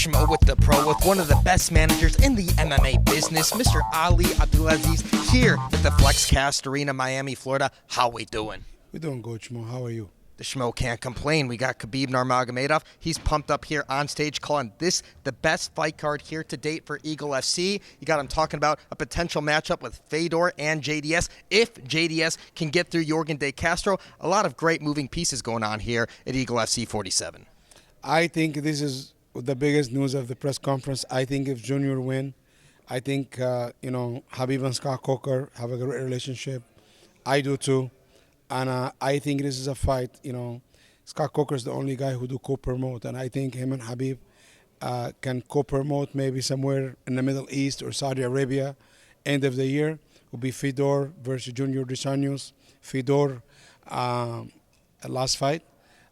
Schmo with the Pro, with one of the best managers in the MMA business, Mr. Ali Abdelaziz, here at the FlexCast Arena, Miami, Florida. How we doing? We're doing good, Schmo. How are you? The Schmo can't complain. We got Khabib Nurmagomedov. He's pumped up here on stage, calling this the best fight card here to date for EagleFC. You got him talking about a potential matchup with Fedor and JDS, if JDS can get through Yorgan De Castro. A lot of great moving pieces going on here at EagleFC 47. I think this is the biggest news of the press conference. I think if Junior win, I think, Khabib and Scott Coker have a great relationship. I do too. And I think this is a fight, Scott Coker is the only guy who do co-promote. And I think him and Khabib can co-promote maybe somewhere in the Middle East or Saudi Arabia. End of the year will be Fedor versus Junior Dos Anjos. Fedor, last fight.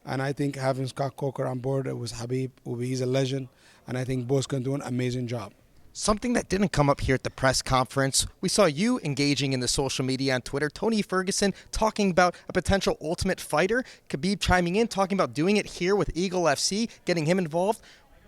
And I think having Scott Coker on board with Khabib, he's a legend. And I think both can do an amazing job. Something that didn't come up here at the press conference, we saw you engaging in the social media on Twitter. Tony Ferguson talking about a potential Ultimate Fighter. Khabib chiming in, talking about doing it here with EagleFC, getting him involved.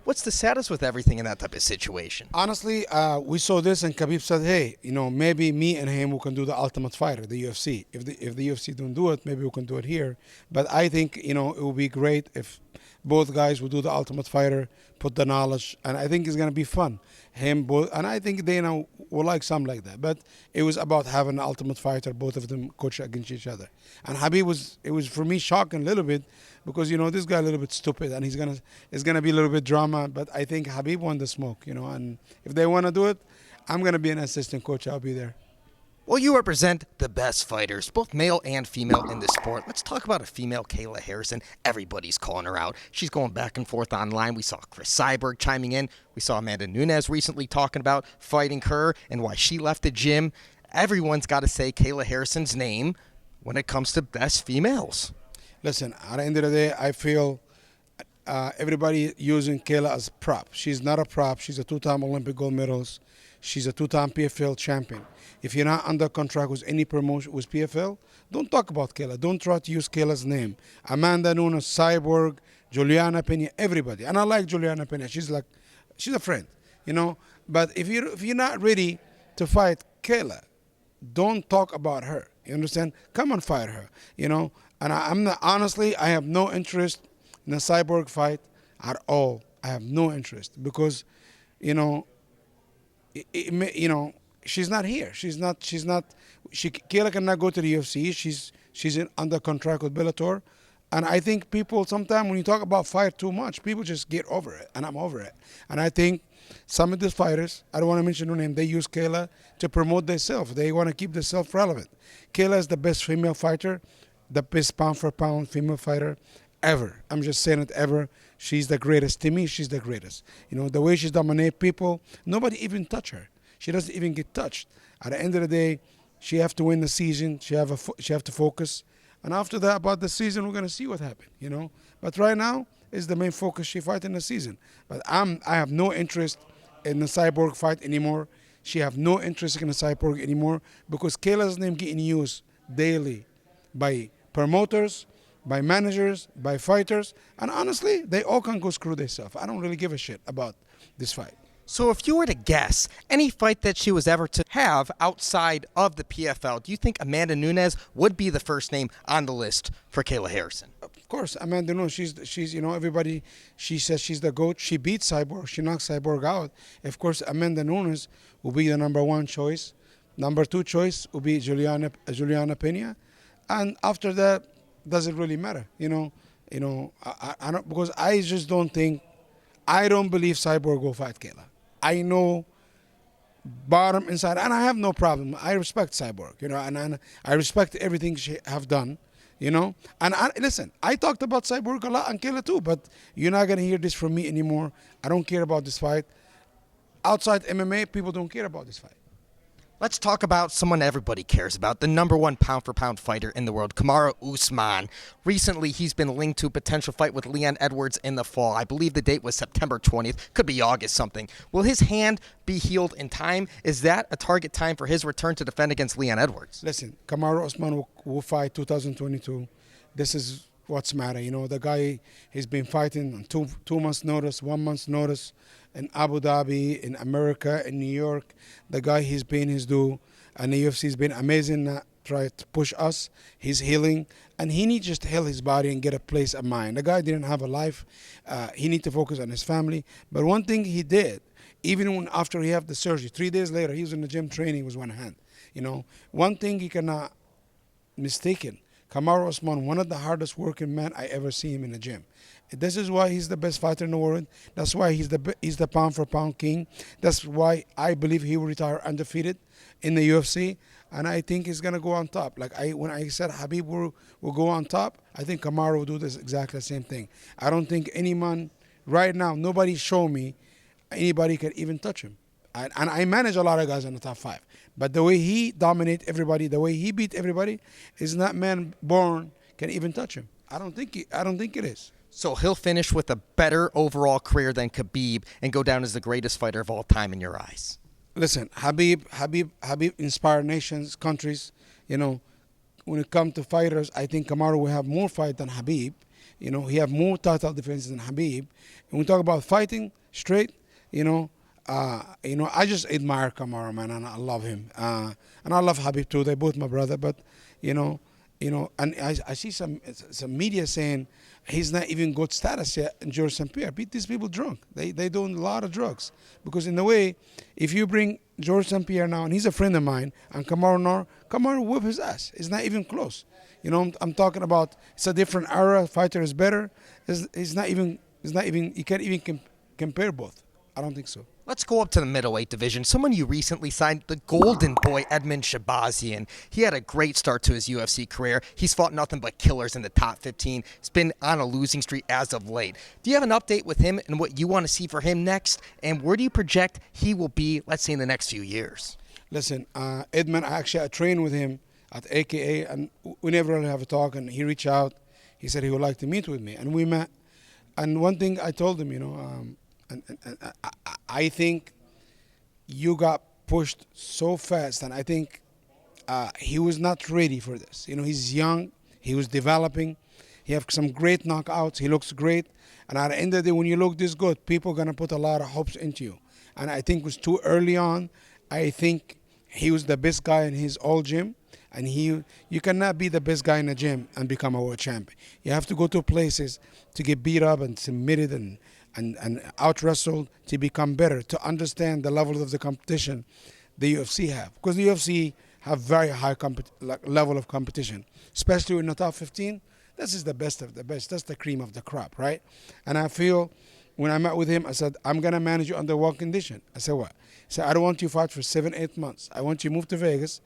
What's the status with everything in that type of situation? Honestly, we saw this and Khabib said, hey, maybe me and him we can do the Ultimate Fighter, the UFC. If the UFC don't do it, maybe we can do it here. But I think, it would be great if both guys would do the Ultimate Fighter, put the knowledge, and I think it's going to be fun. And I think they will like something like that. But it was about having an Ultimate Fighter, both of them coach against each other. And Khabib it was for me shocking a little bit because, this guy a little bit stupid and it's gonna be a little bit drama. But I think Khabib won the smoke, and if they want to do it, I'm going to be an assistant coach. I'll be there. Well, you represent the best fighters, both male and female in this sport. Let's talk about a female, Kayla Harrison. Everybody's calling her out. She's going back and forth online. We saw Cris Cyborg chiming in. We saw Amanda Nunes recently talking about fighting her and why she left the gym. Everyone's got to say Kayla Harrison's name when it comes to best females. Listen, at the end of the day, I feel everybody using Kayla as a prop. She's not a prop. She's a two-time Olympic gold medalist. She's a two-time PFL champion. If you're not under contract with any promotion with PFL, don't talk about Kayla. Don't try to use Kayla's name. Amanda Nunes, Cyborg, Juliana Pena, everybody. And I like Juliana Pena. She's a friend, But if you're not ready to fight Kayla, don't talk about her. You understand? Come and fight her, And honestly, I have no interest in a Cyborg fight at all. I have no interest because, she's not here. Kayla cannot go to the UFC. She's under contract with Bellator. And I think people sometimes when you talk about fight too much, people just get over it. And I'm over it. And I think some of these fighters, I don't want to mention their name, they use Kayla to promote themselves. They want to keep themselves relevant. Kayla is the best female fighter, the best pound-for-pound female fighter ever. I'm just saying it ever. She's the greatest. To me, she's the greatest. The way she dominates people, nobody even touch her. She doesn't even get touched. At the end of the day, she have to win the season. She have to focus. And after that, about the season, we're going to see what happens, But right now is the main focus. She fight in the season. But I have no interest in the Cyborg fight anymore. She have no interest in the Cyborg anymore because Kayla's name getting used daily by promoters, by managers, by fighters. And honestly, they all can go screw themselves. I don't really give a shit about this fight. So if you were to guess any fight that she was ever to have outside of the PFL, do you think Amanda Nunes would be the first name on the list for Kayla Harrison? Of course, Amanda Nunes, she's everybody, she says she's the GOAT. She beat Cyborg. She knocked Cyborg out. Of course, Amanda Nunes will be the number one choice. Number two choice will be Juliana Pena. And after that, doesn't really matter, I don't, because I just don't think, I don't believe Cyborg will fight Kayla. I know bottom inside, and I have no problem. I respect Cyborg, and I respect everything she have done, And listen, I talked about Cyborg a lot and Kayla too, but you're not gonna hear this from me anymore. I don't care about this fight. Outside MMA, people don't care about this fight. Let's talk about someone everybody cares about, the number one pound-for-pound fighter in the world, Kamaru Usman. Recently, he's been linked to a potential fight with Leon Edwards in the fall. I believe the date was September 20th. Could be August something. Will his hand be healed in time? Is that a target time for his return to defend against Leon Edwards? Listen, Kamaru Usman will fight 2022. This is what's matter. You know, the guy, he's been fighting on 2 months notice, 1 month's notice in Abu Dhabi, in America, in New York. The guy, he's paying his due, and the UFC's been amazing. Try to push us. He's healing, and he needs just to heal his body and get a place of mind. The guy didn't have a life. He need to focus on his family. But one thing he did, even when after he had the surgery, 3 days later, he was in the gym training with one hand. You know, one thing you cannot mistaken. Kamaru Usman, one of the hardest working men I ever see him in the gym. This is why he's the best fighter in the world. That's why he's the pound for pound king. That's why I believe he will retire undefeated in the UFC. And I think he's gonna go on top. Like when I said Khabib will go on top, I think Kamaru will do this exactly the same thing. I don't think any man right now, nobody show me anybody can even touch him. And I manage a lot of guys in the top 5. But the way he dominate everybody, the way he beat everybody, is not man born can even touch him. I don't think it is. So he'll finish with a better overall career than Khabib and go down as the greatest fighter of all time in your eyes. Listen, Khabib inspired nations, countries. You know, when it comes to fighters, I think Kamaru will have more fight than Khabib. You know, he have more title defenses than Khabib. And we talk about fighting straight, I just admire Kamaru, man, and I love him. And I love Khabib too. They both my brother, but and I see some media saying he's not even good status yet. And George St. Pierre beat these people drunk. They doing a lot of drugs because in a way, if you bring George St. Pierre now, and he's a friend of mine, and Kamaru whip his ass. It's not even close. You know, I'm talking about. It's a different era. Fighter is better. It's not even. You can't even compare both. I don't think so. Let's go up to the middleweight division. Someone you recently signed, the golden boy, Edmen Shahbazian. He had a great start to his UFC career. He's fought nothing but killers in the top 15. He's been on a losing streak as of late. Do you have an update with him and what you want to see for him next? And where do you project he will be, let's say, in the next few years? Listen, Edmen, I trained with him at AKA, and we never really have a talk, and he reached out. He said he would like to meet with me, and we met. And one thing I told him, I think you got pushed so fast, and I think he was not ready for this. You know, he's young, he was developing, he have some great knockouts, he looks great, and at the end of the day, when you look this good, people are gonna put a lot of hopes into you. And I think it was too early on. I think he was the best guy in his old gym, and you cannot be the best guy in the gym and become a world champion. You have to go to places to get beat up and submitted and out-wrestled to become better, to understand the level of the competition the UFC have. Because the UFC have very high level of competition, especially in the top 15. This is the best of the best. That's the cream of the crop, right? And I feel when I met with him, I said, I'm going to manage you under one condition. I said, what? He said, I don't want you to fight for 7-8 months. I want you to move to Vegas,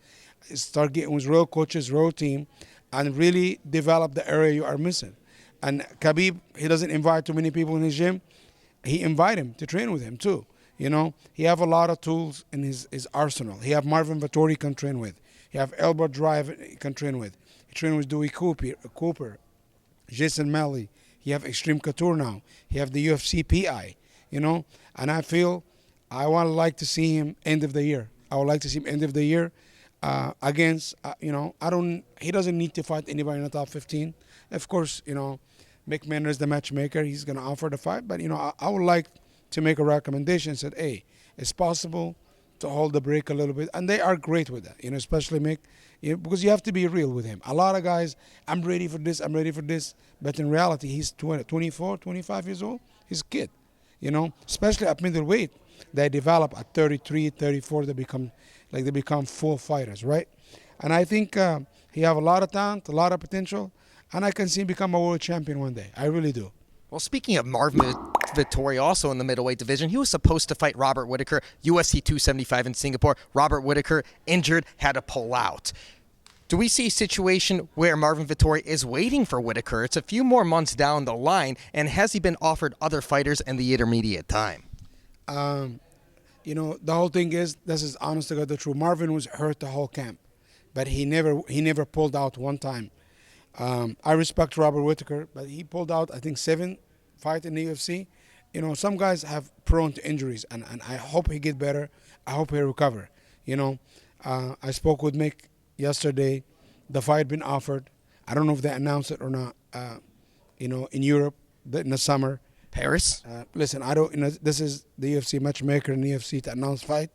start getting with real coaches, real team, and really develop the area you are missing. And Khabib, he doesn't invite too many people in his gym. He invite him to train with him too. You know, he have a lot of tools in his arsenal. He have Marvin Vettori he can train with. He have Elbow Drive he can train with. He train with Dewey Cooper, Jason Malley. He have Extreme Couture now. He have the UFC PI. You know, and I feel I would like to see him end of the year. I would like to see him end of the year against. He doesn't need to fight anybody in the top 15. Of course, Mick Manor is the matchmaker. He's going to offer the fight. But, I would like to make a recommendation and said, hey, it's possible to hold the break a little bit. And they are great with that, especially Mick, because you have to be real with him. A lot of guys, I'm ready for this, I'm ready for this. But in reality, he's 24, 25 years old. He's a kid, especially at middleweight. They develop at 33, 34. They become full fighters, right? And I think he have a lot of talent, a lot of potential. And I can see him become a world champion one day. I really do. Well, speaking of Marvin Vettori, also in the middleweight division, he was supposed to fight Robert Whittaker, UFC 275 in Singapore. Robert Whittaker, injured, had to pull out. Do we see a situation where Marvin Vettori is waiting for Whittaker? It's a few more months down the line, and has he been offered other fighters in the intermediate time? The whole thing is, this is honest to God the truth. Marvin was hurt the whole camp, but he never pulled out one time. I respect Robert Whittaker, but he pulled out, I think, 7 fights in the UFC. Some guys have prone to injuries, and I hope he get better. I hope he recover. I spoke with Mick yesterday. The fight been offered. I don't know if they announced it or not. in Europe in the summer. Paris? Listen, I don't. This is the UFC matchmaker in the UFC to announce fight.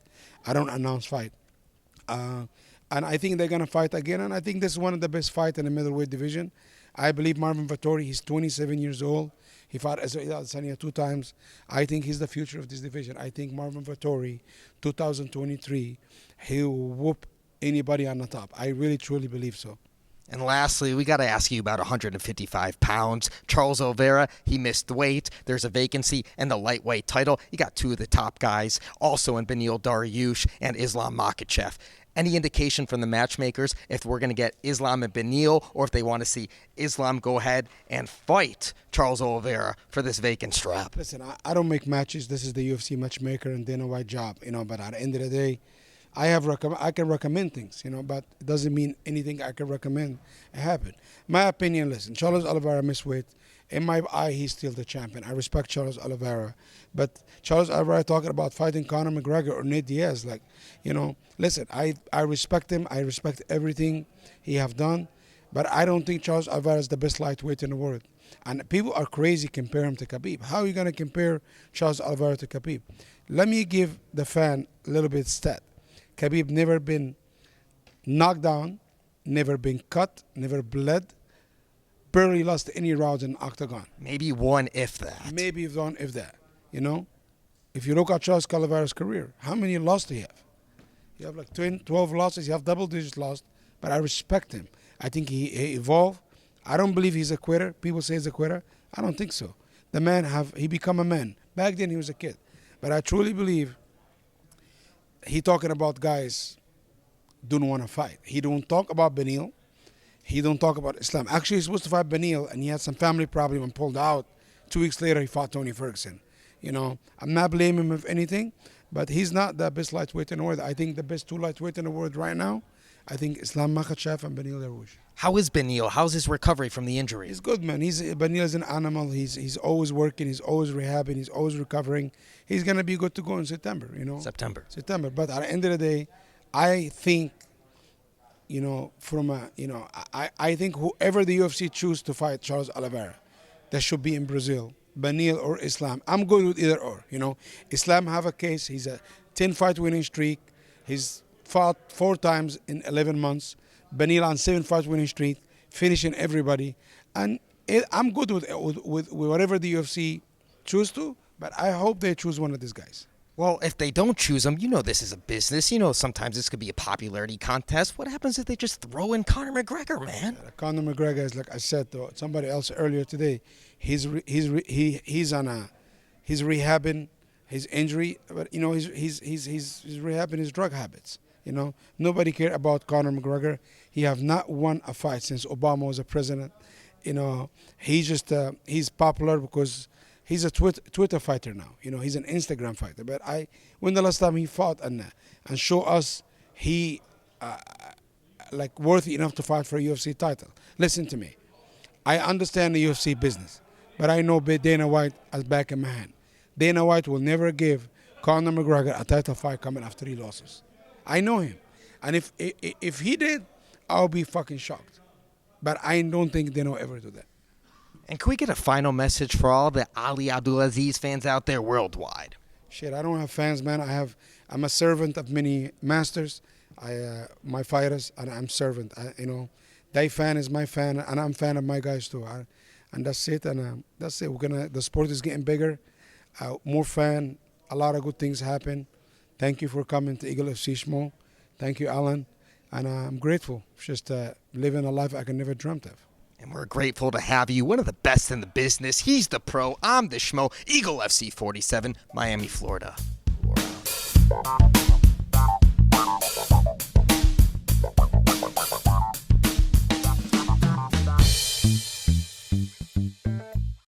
I don't announce fight. And I think they're gonna fight again. And I think this is one of the best fights in the middleweight division. I believe Marvin Vettori. He's 27 years old. He fought Adesanya 2 times. I think he's the future of this division. I think Marvin Vettori, 2023, he'll whoop anybody on the top. I really truly believe so. And lastly, we got to ask you about 155 pounds. Charles Oliveira, he missed weight. There's a vacancy in the lightweight title. You got 2 of the top guys, also in Beneil Dariush and Islam Makhachev. Any indication from the matchmakers if we're going to get Islam and Beneil, or if they want to see Islam go ahead and fight Charles Oliveira for this vacant strap? Listen, I don't make matches. This is the UFC matchmaker and Dana White job, but at the end of the day, I can recommend things, but it doesn't mean anything I can recommend happen. My opinion, listen, Charles Oliveira missed weight. In my eye, he's still the champion. I respect Charles Oliveira. But Charles Oliveira talking about fighting Conor McGregor or Nate Diaz, listen, I respect him. I respect everything he have done. But I don't think Charles Oliveira is the best lightweight in the world. And people are crazy compare him to Khabib. How are you going to compare Charles Oliveira to Khabib? Let me give the fan a little bit stat. Khabib never been knocked down, never been cut, never bled, barely lost any rounds in octagon. Maybe one, if that. Maybe one, if that. If you look at Charles Oliveira's career, how many losses do you have? You have like 12 losses. You have double-digit loss. But I respect him. I think he evolved. I don't believe he's a quitter. People say he's a quitter. I don't think so. The man he become a man. Back then he was a kid. But I truly believe he talking about guys don't want to fight. He don't talk about Beneil. He don't talk about Islam. Actually, he's supposed to fight Beneil, and he had some family problem and pulled out. 2 weeks later, he fought Tony Ferguson. I'm not blaming him of anything, but he's not the best lightweight in the world. I think the best 2 lightweight in the world right now, I think Islam Makhachev and Beneil Dariush. How is Beneil? How's his recovery from the injury? He's good, man. Beneil is an animal. He's always working. He's always rehabbing. He's always recovering. He's gonna be good to go in September. September. But at the end of the day, I think, I think whoever the UFC choose to fight Charles Oliveira, that should be in Brazil, Beneil or Islam. I'm good with either or. Islam have a case. He's a 10-fight winning streak. He's fought 4 times in 11 months. Beneil on 7-fight winning streak, finishing everybody. And I'm good with whatever the UFC choose to, but I hope they choose one of these guys. Well, if they don't choose him, this is a business. Sometimes this could be a popularity contest. What happens if they just throw in Conor McGregor, man? Conor McGregor is, like I said to somebody else earlier today, he's rehabbing his injury, but he's rehabbing his drug habits. Nobody care about Conor McGregor. He have not won a fight since Obama was a president. He's popular because he's a Twitter fighter now. He's an Instagram fighter. But when the last time he fought and show us he worthy enough to fight for a UFC title? Listen to me. I understand the UFC business, but I know Dana White as back in my hand. Dana White will never give Conor McGregor a title fight coming after 3 losses. I know him. And if he did, I'll be fucking shocked. But I don't think Dana will ever do that. And can we get a final message for all the Ali Abdelaziz fans out there worldwide? Shit, I don't have fans, man. I'm a servant of many masters. My fighters, and I'm servant. They fan is my fan, and I'm fan of my guys too. And that's it. And that's it. The sport is getting bigger, more fan. A lot of good things happen. Thank you for coming to EagleFC, Schmo. Thank you, Alan. And I'm grateful. Just living a life I could never dreamt of. And we're grateful to have you, one of the best in the business. He's the pro, I'm the Schmo. EagleFC 47, Miami, Florida.